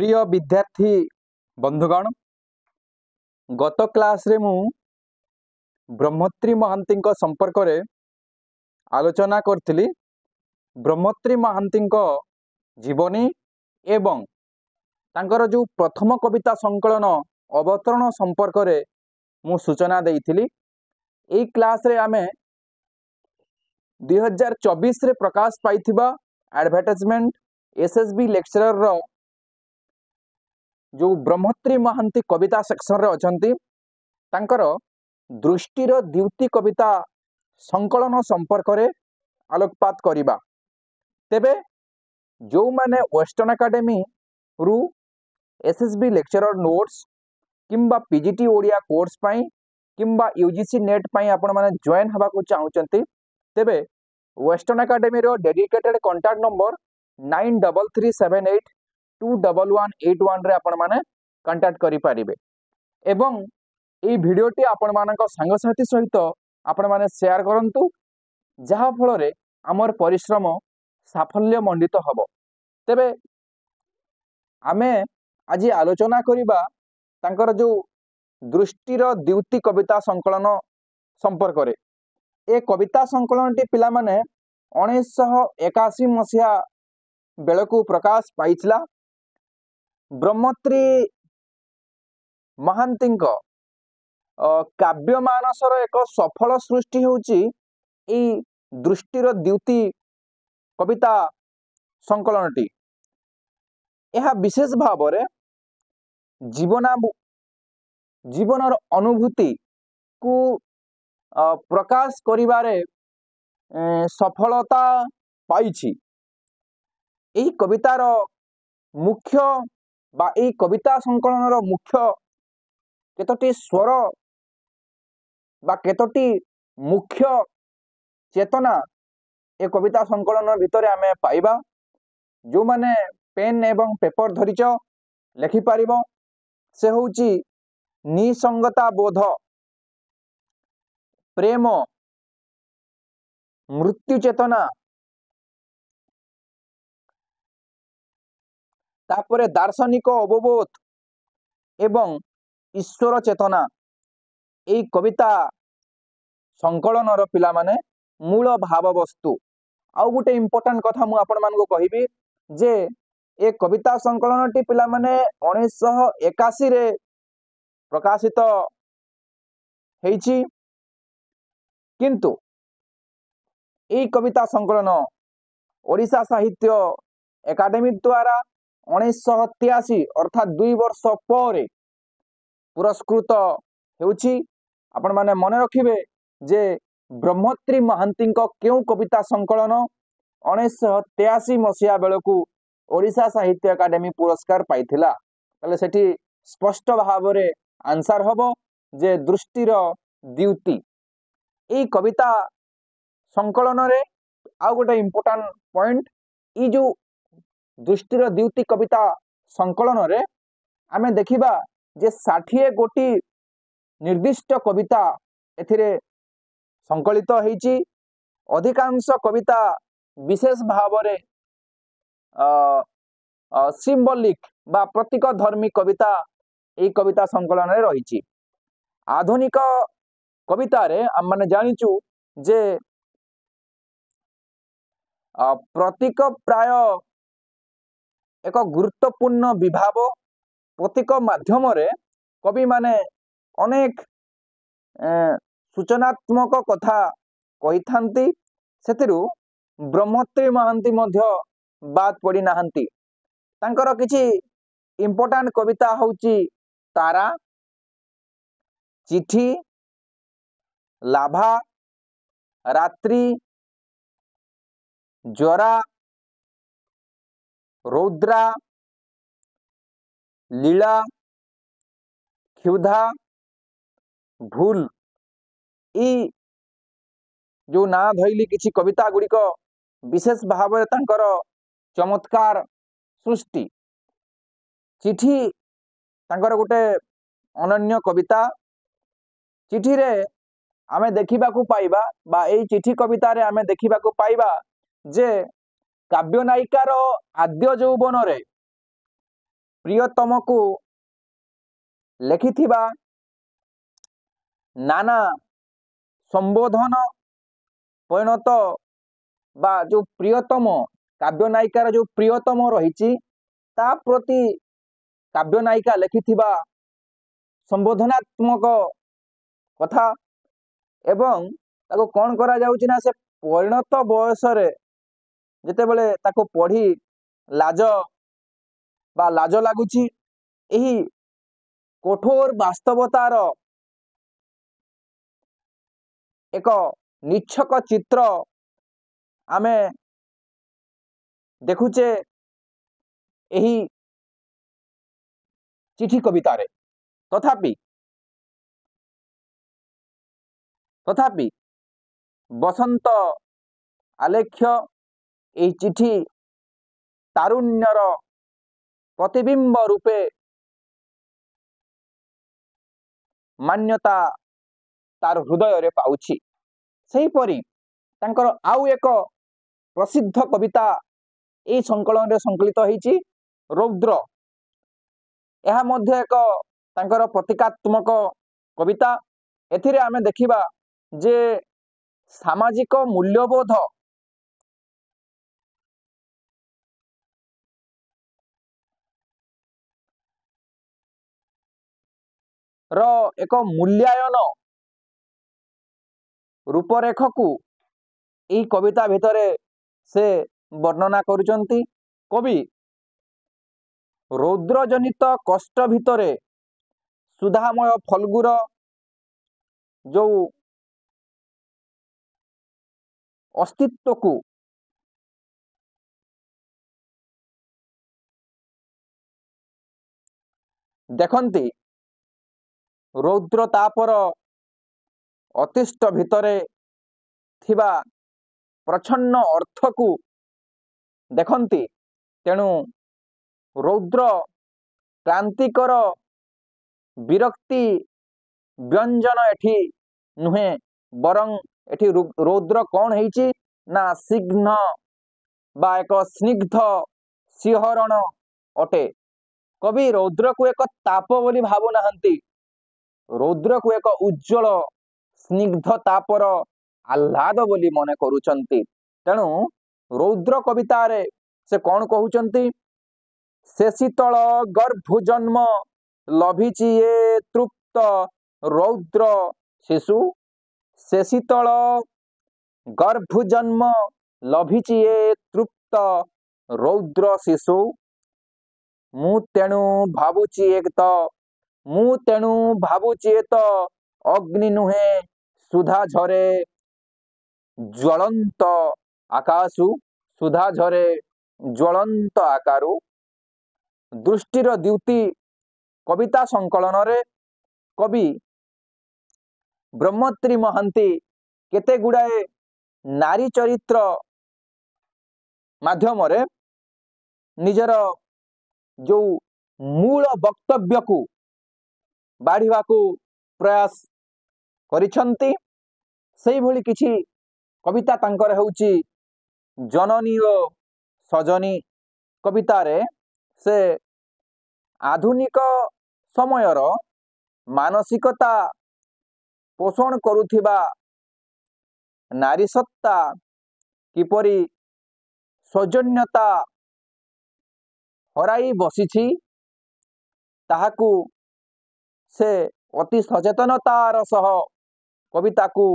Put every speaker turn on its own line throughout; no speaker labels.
प्रिय विद्यार्थी बंधुगण गत क्लास रे मु ब्रह्मत्री महांती संपर्क रे आलोचना करथिली। ब्रह्मत्री महांती जीवनी एवं तांकर जो प्रथम कविता संकलन अवतरण संपर्क रे मु सूचना देइथिली। एई क्लास रे आमे 2024 रे प्रकाश पाइथिबा एडवर्टाइजमेंट एसएसबी लेक्चरर रो जो ब्रह्मत्री महांती कविता सेक्शन रे अछंती तांकर दृष्टिर द्युति कविता संकलन संपर्क रे आलोकपात करिबा। तेबे जो माने वेस्टर्न एकेडमी रु एसएसबी लेक्चरर नोट्स किंबा पीजीटी ओडिया कोर्स पई किंबा यूजीसी नेट पई आपण माने जॉइन हबा को चाहुचंती तेबे वेस्टर्न एकेडमी रो डेडिकेटेड कांटेक्ट नंबर 9378211181 रे आपण माने कांटेक्ट करि परिबे एवं एई भिडियोटी आपण मानक संग साथी सहित आपण माने शेयर करंतु जहा फल रे हमर परिश्रम साफल्य मंडित हबो। तेबे आमे आज आलोचना करिबा तांकर जो दृष्टिर द्युति कविता संकलन संपर्क रे। ए कविता संकलन टी पिला माने 1981 मसिया बेलकु प्रकाश पाइछला। ब्रह्मत्री महांती काव्य मानसर एक सफल सृष्टि होउची ई दृष्टिर द्युति कविता संकलनटी। यह विशेष भाव रे जीवनर अनुभूति को प्रकाश करिबारे सफलता पाइछि। एही कवितार मुख्य बा एही कविता संकलनर मुख्य केतोटी स्वर बा केतोटी मुख्य चेतना ए कविता संकलन भितरे आमे पाइबा। जो माने पेन एवं पेपर धरिच लेखि पारिबो से होउची निसंगता बोध, प्रेम, मृत्यु चेतना, तापरे दार्शनिक अवबोध एवं ईश्वर चेतना एई कविता संकलनर पिला माने मूल भाव वस्तु। आउ गोटे इम्पोर्टेंट कथा मु आपण मानको कहिबी जे ए कविता संकलन टी पिला माने 1981 रे प्रकाशित हेछि किंतु एई कविता संकलन ओडिशा साहित्य एकाडेमी द्वारा 1983 अर्थात 2 वर्ष पर पुरस्कृत हेउछि। आपण माने मने रखिबे जे ब्रह्मत्री महांती केउ कविता संकलन 1983 मसिया बेलकु ओडिशा साहित्य एकाडेमी पुरस्कार पाइथिला। तले सेठी स्पष्ट भाव रे आंसर हबो जे दृष्टिर द्युति एई कविता संकलन रे आ गोटे इम्पोर्टेंट पॉइंट ई जो दृष्टिर द्युति कविता संकलन रे आमे देखिबा जे 60 गोटी निर्दिष्ट कविता एथिरे संकलित हेछि। अधिकांश कविता विशेष भाव रे सिंबलिक बा प्रतीक धर्मी कविता एई कविता संकलन रे रहिछि। आधुनिक कविता रे हम माने जानिचु जे प्रतीक प्राय एक गुरुत्वपूर्ण विभाव। प्रतीक माध्यम रे कवि माने अनेक सूचनात्मक कथा कहि थांती। सेतिरु ब्रह्मत्री महांती मध्य बात पड़ी नाहंती। तांकर किछि इम्पोर्टेंट कविता होउची तारा, चिठी, लाभा, रात्रि, ज्वरा, रौद्रा, लीला, क्षुधा, भूल ई जो ना धइली किछि कविता गुड़िक विशेष भाव में तांकर चमत्कार सृष्टि। चिठी तांकर गोटे अनन्य कविता। चिठी रे आमे देखिबा को पाइबा बा एई चिठी कविता रे आमे देखिबा को पाइबा जे काव्य नायिकार आद्य यौवन रे प्रियतम को लेखिथिबा नाना संबोधन परिणत बा जो प्रियतम काव्य नायिकार जो प्रियतम रही ता प्रति काव्य नायिका लेखिथिबा संबोधनात्मक कथा एवं ताको कौन करा जाउछि ना से परिणत बयस रे जेतेबेले ताको पढ़ी लाज बा लाज लागुछि एही कठोर वास्तवतार एक निच्छक चित्र आमे देखुचे एही चिठी कवितारे तथापि तथापि बसंत आलेख्य एही चिठी तारुण्यर प्रतिबिंब रूपे मान्यता तार हृदय रे पाउछि। सेहीपरि तांकर आउ एक प्रसिद्ध कविता ए संकलन रे संकलित होईछि रौद्र। यह मध्य एक तांकर प्रतीकात्मक कविता। एथिरे आमे देखिबा जे सामाजिक मूल्यबोध रो एक मूल्यायन रूपरेख को यही कविता भितरे से वर्णना करुचंती। कवि रौद्रजनित कष्ट भितरे सुधामय फल्गुर जो अस्तित्व को देखंती रौद्र तापर अतिष्ट भितरे थिबा प्रच्छन्न अर्थ को देखंती। तेणु रौद्र क्रांतिकर विरक्ति व्यंजन एठी नुहे बरं एठी रौद्र कौन है ना सिग्न बा एक स्निग्ध सिंहरण अटे। कवि रौद्र को एक ताप बोली भावु नाहंती, रौद्र को एक उज्जवल स्निग्ध तापर आह्लाद बोली मने करूचंती। तेणु रौद्र कविता रे से कौन कहउचंती से शीतल गर्भ जन्म लभिची ये तृप्त रौद्र शिशु। से शीतल गर्भ जन्म लभिची ये तृप्त रौद्र शिशु। मु तेणु भावुची एक तो मु तेणु भावुची तो अग्नि नुहे सुधा झरे ज्वलंत आकाशु। सुधा झरे ज्वलंत आकारु। दृष्टिर द्युति कविता संकलन रे कवि ब्रह्मत्री महांती केते गुड़ाए नारी चरित्र माध्यम रे निजर जो मूल वक्तव्य को बाढ़िबा को प्रयास करिछंती। सेही भली किछि कविता तांकर हेउची जननी ओ सजनी कविता रे से आधुनिक समयर मानसिकता पोषण करुथिबा नारी सत्ता किपरि सौजन्यता हराई बसिछि ताहाकू से अति सचेतनतार सह कविता को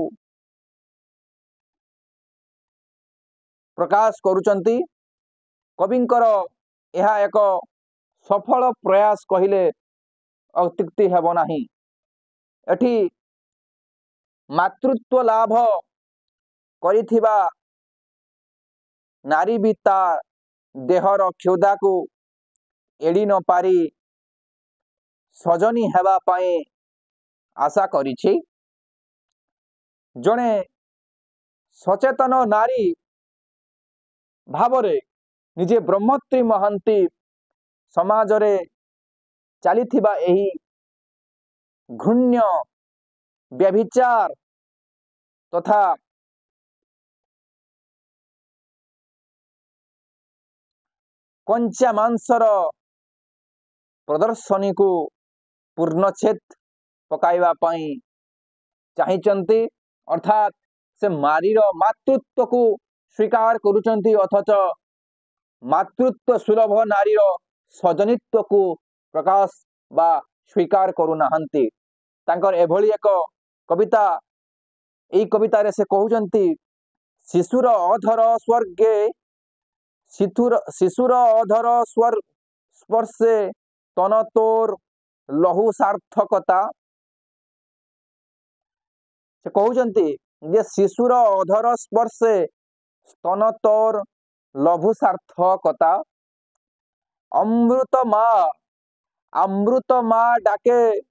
प्रकाश करुचंती। कविंकर यह एक सफल प्रयास कहिले अत्युक्ति हेब नाही। एठी मातृत्व लाभ करिथिबा नारी भी तार देहर क्षुधा को एड़ी न पारी सजनी हेबा पाए आशा करिछि। जणे सचेतन नारी भावरे निजे ब्रह्मत्री महांती समाज रे चलीथिबा एही घृण्य व्यभिचार तथा कंचा मांसर प्रदर्शनी को पूर्णच्छेद पकाइबा पई चाहिचंती अर्थात से नारीर मातृत्व को स्वीकार करुचंती अथच मातृत्व सुलभ नारीर सजनित्व को प्रकाश बा स्वीकार करुनाहंती। तांकर एभली एक कविता एई कविता रे से कहउचंती शिशुर अधर स्वर्गे शिशुर अधर स्पर्शे तन तोर लहु सार्थकता। से कहउचंती जे शिशुर अधर स्पर्शे स्तन तोर लघु सार्थकता। अमृत माँ डाके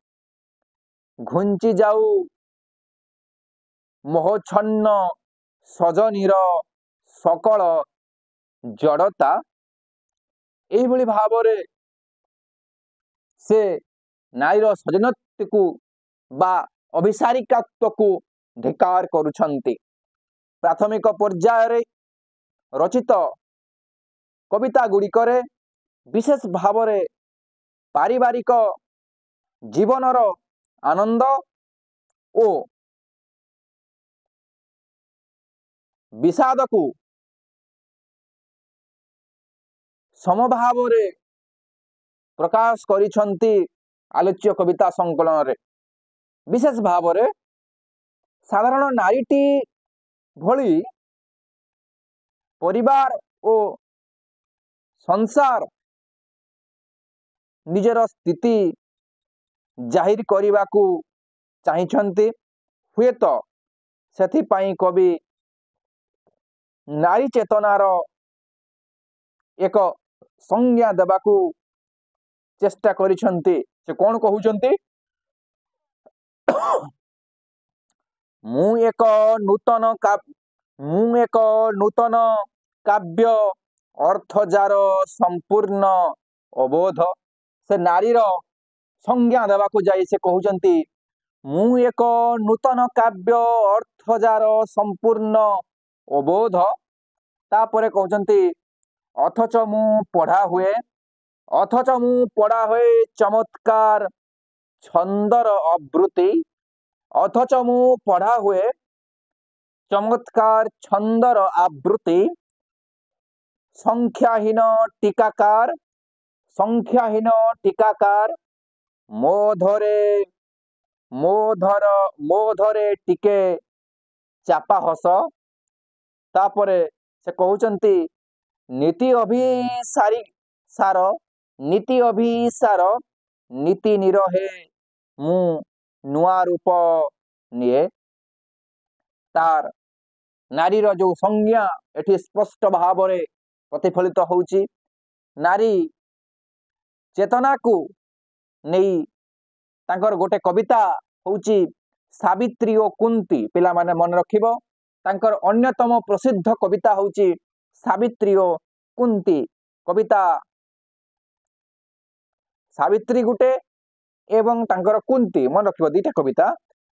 घुंची जाऊ मोहछन्न सजनीर सकल जड़ता। एही भली भावरे से नारीर सजनत्व को बा अभिसारिकात्व को धिकार करुछंती। प्राथमिक पर्याय रे रचित कविता गुड़िकरे विशेष भावरे पारिवारिक जीवनर आनंद ओ विषाद को समभावरे प्रकाश करिछंती आलोच्य कविता संकलन रे। विशेष भावरे साधारण नारीटी भली परिवार ओ संसार निजर स्थिति जाहिर करने को चाहिए। हुए तो सेथि पाई कवि नारी चेतनार एक संज्ञा देवाकू चेष्टा करिछंती। से कौन कहउचंती मु एक नूतन काव्य अर्थजार संपूर्ण अबोध। से नारीर संज्ञा देवाकू जाई से कहउचंती मु एक नूतन काव्य अर्थजार संपूर्ण अबोध। तापरे कहउचंती अथच मु पढ़ा हुए चमत्कार छंदर आवृत्ति। अथच मु पढ़ा हुए चमत्कार छंदर आवृत्ति। संख्याहीन टीकाकार मोधरे टिके चापा हस। तापरे से कहउचंती नीति अभिसार नीति निरहे मु नुआ रूप निये। तार नारीर जो संज्ञा एठी स्पष्ट भाव में प्रतिफलित होउची। नारी चेतना को नहीं तांकर गोटे कविता होउची सावित्री ओ कुंती। पिला माने मन रखिबो तांकर अन्यतम प्रसिद्ध कविता होउची सावित्री ओ कुंती कविता। सावित्री गुटे एवं तांकर कुंती मन रखिबो दुईटा कविता।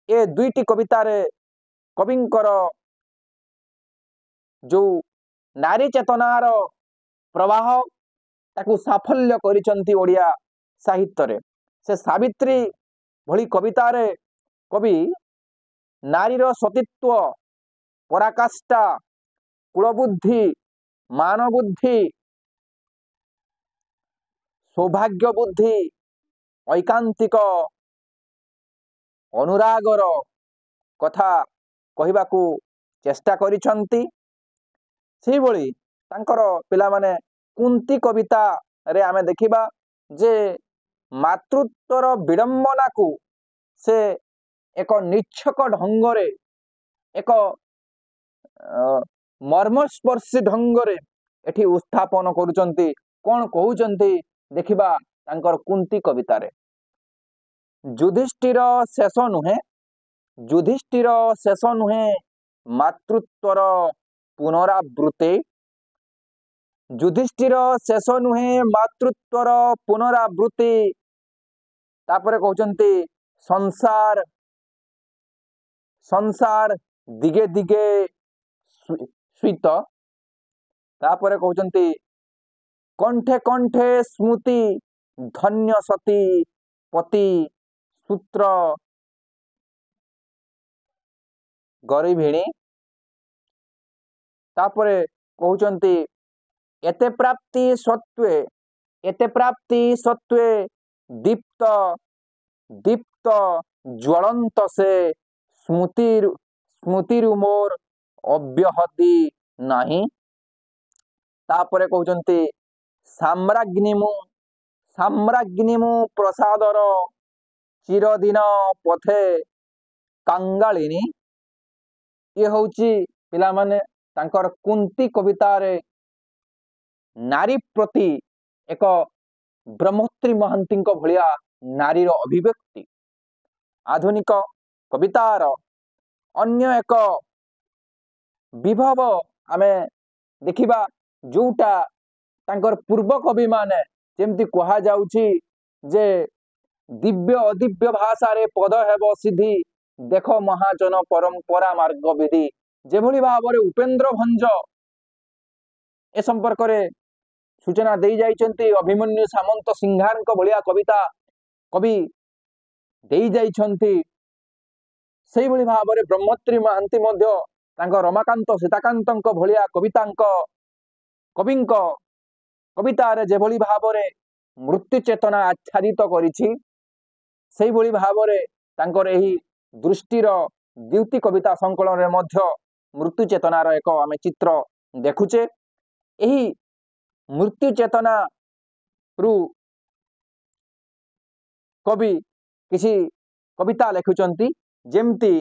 ए दुईटी कविता रे कविंकर जो नारी चेतनार प्रवाह ताकू साफल्य करिचंती ओडिया साहित्य रे। से सावित्री भली कविता रे कवि नारीर सतीत्व पराकाष्ठा कुलबुद्धि मानबुद्धि सौभाग्य बुद्धि ऐकांतिक अनुरागर कथा कहिबाकू चेष्टा करिछंती। सेही भली तांकर पिला माने कुंती कविता रे आमे देखिबा जे मातृत्वर विडंबना को से एक निच्छक ढंगरे एक मर्मस्पर्शी ढंगरे एठी उपस्थापन करुचंती। कौन कहउचंती देखिबा तांकर कुंती कविता रे। युधिष्ठिर शेष नुहे मातृत्वर पुनरावृत्ति। युधिष्ठिर शेष नुहे मातृत्वर पुनरावृत्ति। तापरे कहउचंती संसार दिगे दिगे स्वीत। तापरे कहउचंती कंठे कंठे स्मृति ଧନ୍ୟ ସତୀ ପତି ସୂତ୍ର ଗରିଭିଣୀ। ତାପରେ କହୁଛନ୍ତି ଏତେ ପ୍ରାପ୍ତି ସତ୍ୱେ ଦୀପ୍ତ ଦୀପ୍ତ ଜ୍ୱଳନ୍ତ ସେ ସ୍ମୃତିରୁ ମୋର ଅବ୍ୟାହତି ନାହିଁ। ତାପରେ କହୁଛନ୍ତି ସାମ୍ରାଜ୍ଞୀ ମୁଁ ପ୍ରସାଦର ଚିରଦିନ ପଥେ କାଙ୍ଗାଳିନୀ। ଇଏ ହଉଛି ପିଲାମାନେ ତାଙ୍କର କୁନ୍ତୀ କବିତାରେ ନାରୀ ପ୍ରତି ଏକ ବ୍ରହ୍ମଶ୍ରୀ ମହାନ୍ତିଙ୍କ ଭଳିଆ ନାରୀର ଅଭିବ୍ୟକ୍ତି। ଆଧୁନିକ କବିତାର ଅନ୍ୟ ଏକ ବିଭବ ଆମେ ଦେଖିବା, ଯୋଉଟା ତାଙ୍କର ପୂର୍ବ କବି ମାନେ ଯେମିତି କୁହାଯାଉଛି ଯେ ଦିବ୍ୟ ଅଦିବ୍ୟ ଭାଷାରେ ପଦ ହେବ ସିଦ୍ଧି, ଦେଖ ମହାଜନ ପରମ୍ପରା ମାର୍ଗ ବିଧି। ଯେଭଳି ଭାବରେ ଉପେନ୍ଦ୍ର ଭଞ୍ଜ ଏ ସମ୍ପର୍କରେ ସୂଚନା ଦେଇ ଯାଇଛନ୍ତି, ଅଭିମନ୍ୟୁ ସାମନ୍ତ ସିଂହାରଙ୍କ ଭଳିଆ କବିତା କବି ଦେଇ ଯାଇଛନ୍ତି, ସେଇଭଳି ଭାବରେ ବ୍ରହ୍ମଶ୍ରୀ ମହାନ୍ତି ମଧ୍ୟ ତାଙ୍କ ରମାକାନ୍ତ ସୀତାକାନ୍ତଙ୍କ ଭଳିଆ କବିଙ୍କ କବିତାରେ ଯେଭଳି ଭାବରେ ମୃତ୍ୟୁ ଚେତନା ଆଚ୍ଛାଦିତ କରିଛି, ସେଇଭଳି ଭାବରେ ତାଙ୍କର ଏହି ଦୃଷ୍ଟିର ଦ୍ୟୁତି କବିତା ସଂକଳନରେ ମଧ୍ୟ ମୃତ୍ୟୁ ଚେତନାର ଏକ ଆମେ ଚିତ୍ର ଦେଖୁଛେ। ଏହି ମୃତ୍ୟୁ ଚେତନାରୁ କବି କିଛି କବିତା ଲେଖୁଛନ୍ତି, ଯେମିତି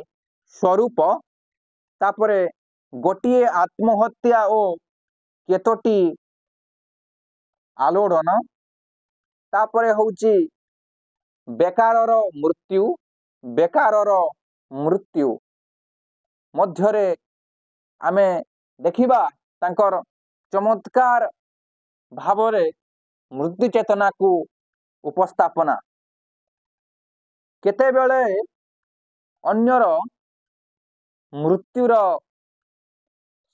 ସ୍ୱରୂପ, ତାପରେ ଗୋଟିଏ ଆତ୍ମହତ୍ୟା ଓ କେତୋଟି ଆଲୋଡ଼ନ, ତାପରେ ହଉଛି ବେକାରର ମୃତ୍ୟୁ ମଧ୍ୟରେ ଆମେ ଦେଖିବା ତାଙ୍କର ଚମତ୍କାର ଭାବରେ ମୃତ୍ୟୁ ଚେତନାକୁ ଉପସ୍ଥାପନା। କେତେବେଳେ ଅନ୍ୟର ମୃତ୍ୟୁର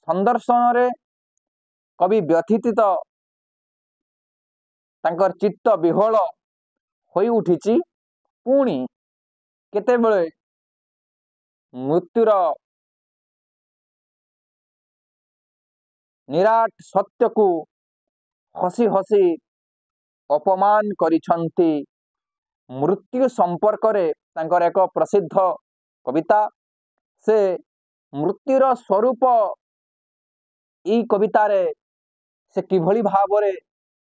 ସନ୍ଦର୍ଶନରେ କବି ବ୍ୟଥିତ, ତାଙ୍କର ଚିତ୍ତ ବିହ୍ୱଳ ହୋଇ ଉଠିଛି, ପୁଣି କେତେବେଳେ ମୃତ୍ୟୁର ନିରାଟ ସତ୍ୟକୁ ହସି ହସି ଅପମାନ କରିଛନ୍ତି। ମୃତ୍ୟୁ ସମ୍ପର୍କରେ ତାଙ୍କର ଏକ ପ୍ରସିଦ୍ଧ କବିତା, ସେ ମୃତ୍ୟୁର ସ୍ୱରୂପ ଏହି କବିତାରେ ସେ କିଭଳି ଭାବରେ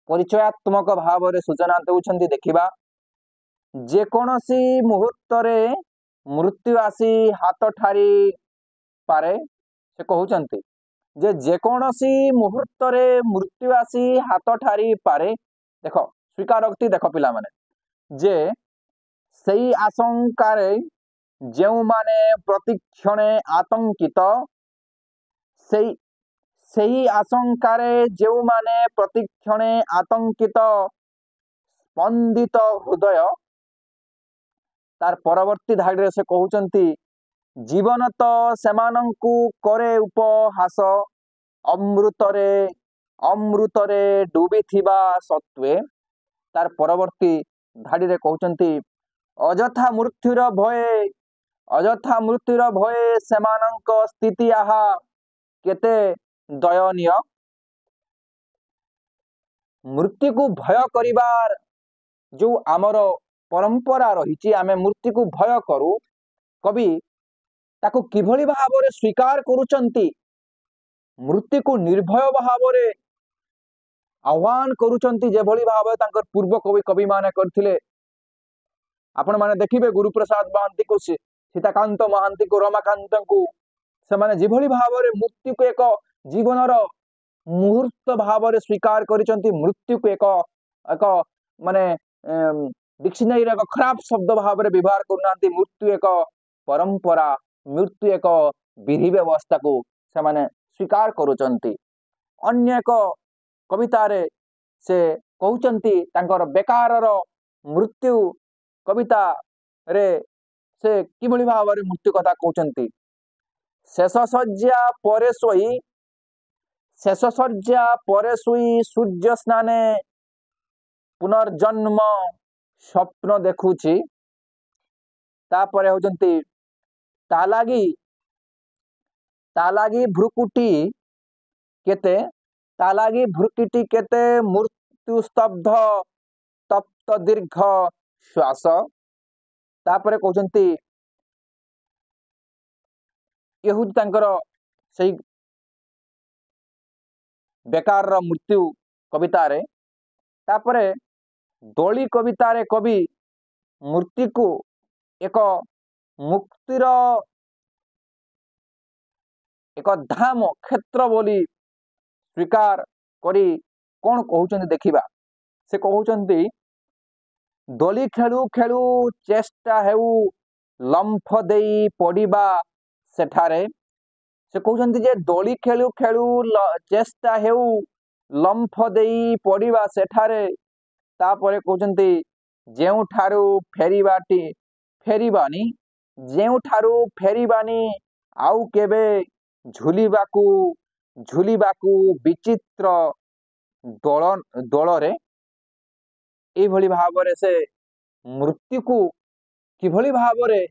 ପରିଚୟାତ୍ମକ ଭାବରେ ସୂଚନା ଦେଉଛନ୍ତି ଦେଖିବା। ଯେକୌଣସି ମୁହୂର୍ତ୍ତରେ ମୃତ୍ୟୁ ଆସି ହାତ ଠାରି ପାରେ, ସେ କହୁଛନ୍ତି ଯେ ଯେକୌଣସି ମୁହୂର୍ତ୍ତରେ ମୃତ୍ୟୁ ଆସି ହାତ ଠାରି ପାରେ। ଦେଖ ସ୍ୱୀକାରୋକ୍ତି ଦେଖ ପିଲାମାନେ, ଯେ ସେଇ ଆଶଙ୍କାରେ ଯେଉଁମାନେ ପ୍ରତିକ୍ଷଣେ ଆତଙ୍କିତ, ସେହି ଆଶଙ୍କାରେ ଯେଉଁମାନେ ପ୍ରତିକ୍ଷଣେ ଆତଙ୍କିତ ସ୍ପନ୍ଦିତ ହୃଦୟ। ତାର ପରବର୍ତ୍ତୀ ଧାଡ଼ିରେ ସେ କହୁଛନ୍ତି ଜୀବନ ତ ସେମାନଙ୍କୁ କରେ ଉପହାସ, ଅମୃତରେ ଡୁବିଥିବା ସତ୍ୱେ। ତାର ପରବର୍ତ୍ତୀ ଧାଡ଼ିରେ କହୁଛନ୍ତି ଅଯଥା ମୃତ୍ୟୁର ଭয়ে ସେମାନଙ୍କ ସ୍ଥିତି ଆହା କେତେ ଦୟନୀୟ। ମୃତ୍ୟୁକୁ ଭୟ କରିବାର ଯୋଉ ଆମର ପରମ୍ପରା ରହିଛି, ଆମେ ମୃତ୍ୟୁକୁ ଭୟ କରୁ, କବି ତାକୁ କିଭଳି ଭାବରେ ସ୍ୱୀକାର କରୁଛନ୍ତି, ମୃତ୍ୟୁକୁ ନିର୍ଭୟ ଭାବରେ ଆହ୍ୱାନ କରୁଛନ୍ତି, ଯେଭଳି ଭାବରେ ତାଙ୍କର ପୂର୍ବ କବିମାନେ କରିଥିଲେ। ଆପଣମାନେ ଦେଖିବେ ଗୁରୁପ୍ରସାଦ ମହାନ୍ତିକୁ, ସୀତାକାନ୍ତ ମହାନ୍ତିକୁ, ରମାକାନ୍ତଙ୍କୁ, ସେମାନେ ଯେଭଳି ଭାବରେ ମୃତ୍ୟୁକୁ ଏକ ଜୀବନର ମୁହୂର୍ତ୍ତ ଭାବରେ ସ୍ୱୀକାର କରିଛନ୍ତି, ମୃତ୍ୟୁକୁ ଏକ ମାନେ ଡିକ୍ସନାରୀରେ ଏକ ଖରାପ ଶବ୍ଦ ଭାବରେ ବ୍ୟବହାର କରୁନାହାନ୍ତି। ମୃତ୍ୟୁ ଏକ ପରମ୍ପରା, ମୃତ୍ୟୁ ଏକ ବିଧି ବ୍ୟବସ୍ଥାକୁ ସେମାନେ ସ୍ୱୀକାର କରୁଛନ୍ତି। ଅନ୍ୟ ଏକ କବିତାରେ ସେ କହୁଛନ୍ତି ତାଙ୍କର ବେକାରର ମୃତ୍ୟୁ କବିତାରେ ସେ କିଭଳି ଭାବରେ ମୃତ୍ୟୁ କଥା କହୁଛନ୍ତି। ଶେଷ ଶଯ୍ୟା ପରେ ଶୋଇ ସୂର୍ଯ୍ୟ ସ୍ନାନେ पुनर्जन्म स्वप्न देखुची तापरे होचंती तालागी तालागी भ्रुकुटी केते तालागी भ्रुकुटी केते मृत्यु स्तब्ध तप्त दीर्घ श्वास तापरे कहउचंती ये हूँ तांकर सही बेकार रो मृत्यु कविता रे तापरे दोली कविता रे कवि मृत्यु को एक मुक्तिर एक धाम क्षेत्र बोली स्वीकार करी कौन कहउचंती देखिबा से कहउचंती दोली खेलू खेलू चेष्टा हेउ लंफ देई पड़िबा सेठारे से कहउचंती जे दोली खेलू खेलू चेष्टा हेउ लंफ देई पड़िबा सेठारे तापरे कहउचंती जेउ ठारू फेरिबाटी फेरिबानी जेउ ठारू फेरिबानी आउ केबे झुलिबाकू झुलिबाकू विचित्र दल रे ए भली भावरे से मृत्यु को किभली भावरे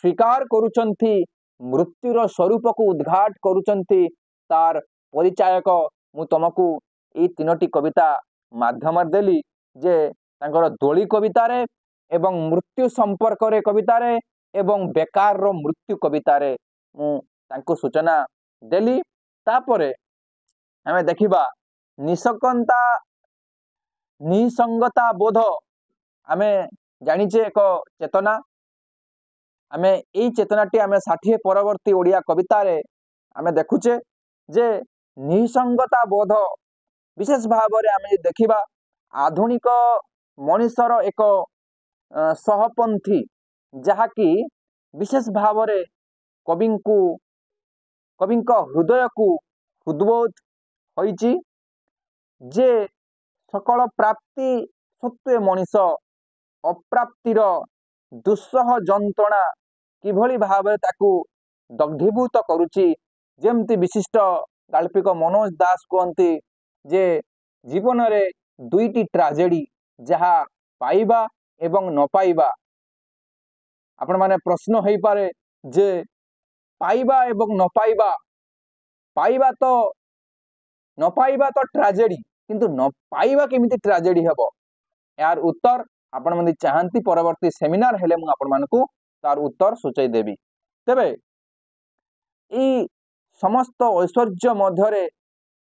स्वीकार करूचंती मृत्युर स्वरूप को उद्घाट करूचंती तार परिचायक मु तुमको ए तीनोटी कविता माध्यम देली जे तांकर दोली कविता रे एवं मृत्यु संपर्क रे कविता रे एवं बेकार रो मृत्यु कविता रे मु तांको सूचना देली तापरे हमें देखिबा निसंगता निसंगता बोध आमे जानिचे एक चेतना आमे एई चेतनाटी आमे 60 परवर्ती ओडिया कविता रे आमे देखुचे जे निसंगता बोध विशेष भाव रे आमे देखिबा आधुनिक मनुष्यर एक सहपंथी जहाँकि विशेष भाव रे कविंक हृदय को उद्बोध होइची जे सकल प्राप्ति सत्वे मनीष अप्राप्तिर दुस्सह जंत्रणा किभली भाव ताकू दग्धीभूत करुची जेमती विशिष्ट गाल्पिक मनोज दास कहती जे जीवन रे दुईटी ट्राजेडी जहा पाइबा एवं न पाइबा आपण माने प्रश्न होई पारे जे पाइबा एवं न पाइबा पाइबा तो ट्राजेडी किंतु न पाइबा केमिति ट्राजेडी हेबो यार उत्तर आपण माने चाहंती परवर्ती सेमिनार हेले मु आपण मानकू तार उत्तर सूचई देबी तेबे ई समस्त ऐश्वर्य मध्यरे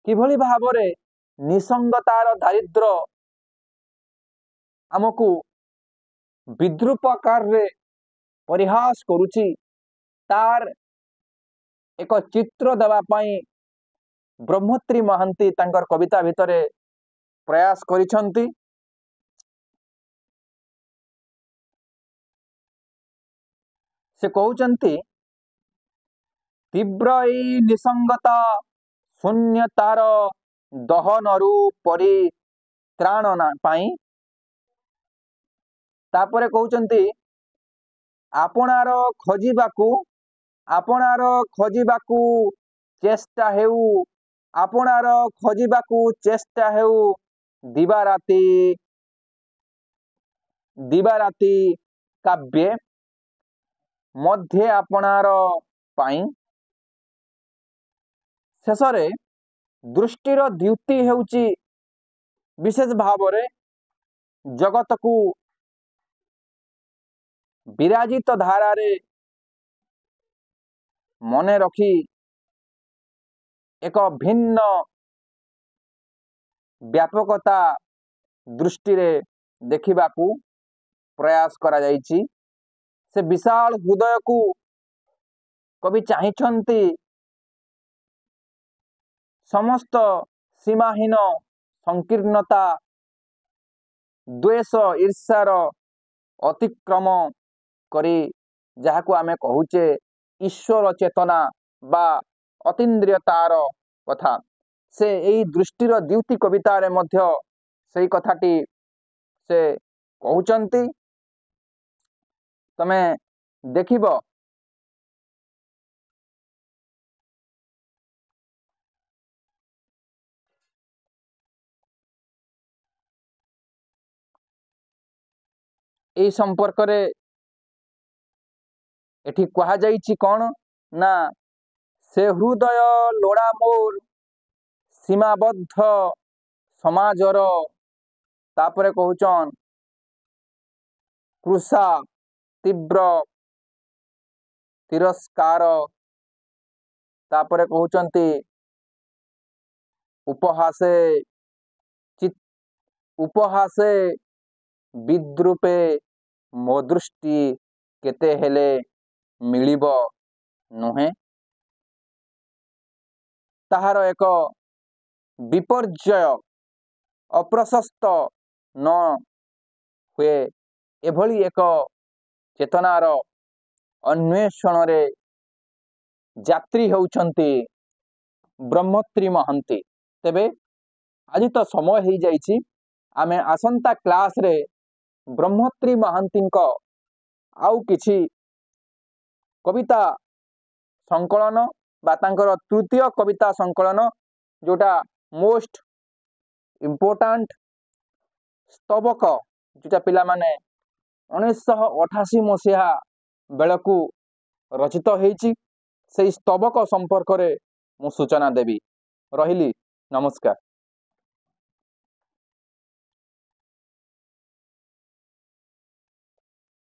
किभली भावरे निसंगतार दारिद्र आमको विद्रूप आकार रे परिहास करुची तार एक चित्र देवा पाई ब्रह्मत्री महांती तांकर कविता भितरे प्रयास करिसंती से कहउचंती तीव्र ई निसंगता शून्यतार दहनरु परित्राण पाई तापरे कहउचंती आपणार खोजिबाकू चेष्टा हेउ आपणार खोजिबाकू चेष्टा हेउ दिवाराती काव्ये मध्य आपणार पाई शेषरे दृष्टिर द्युति हेउची विशेष भावरे जगत को विराजित धारा रे मने रखी एक भिन्न व्यापकता दृष्टि रे देखिबाकू प्रयास करा जाइछि से विशाल हृदय को कवि चाहिछंती समस्त सीमाहीन संकीर्णता द्वेष ईर्षार अतिक्रम करी जहाकू आमे कहूचे ईश्वर चेतना बा अतीन्द्रियतार कथा से एई दृष्टिर द्युति कविता रे मध्य सेई कथाटी से कहउचंती तमे देखिबो एई संपर्क रे एठी कहा जाइछि कौन ना से हृदय लोड़ा मोर सीमाबद्ध समाजर तापरे कहउचन कृषा तीव्र तिरस्कार तापरे कहउचंती उपहासे चित उपहासे विद्रूपे मो दृष्टि केते हेले मिलिब नुहे ताहार एक विपर्जय अप्रशस्त न हुए एभली एक चेतनार अन्वेषण रे यात्री होउछंती ब्रह्मत्री महांती। तेबे आज तो समय हो जाइछि आमे आसंता क्लास रे ब्रह्मत्री महांती आउ किछि कविता संकलन बा तांकर तृतीय कविता संकलन जोटा मोस्ट इम्पोर्टांट स्तबक जोटा पिला माने 1988 मसीहा बेलकू रचित होईछि से स्तबक संपर्क रे मु सूचना देवी रहिली नमस्कार।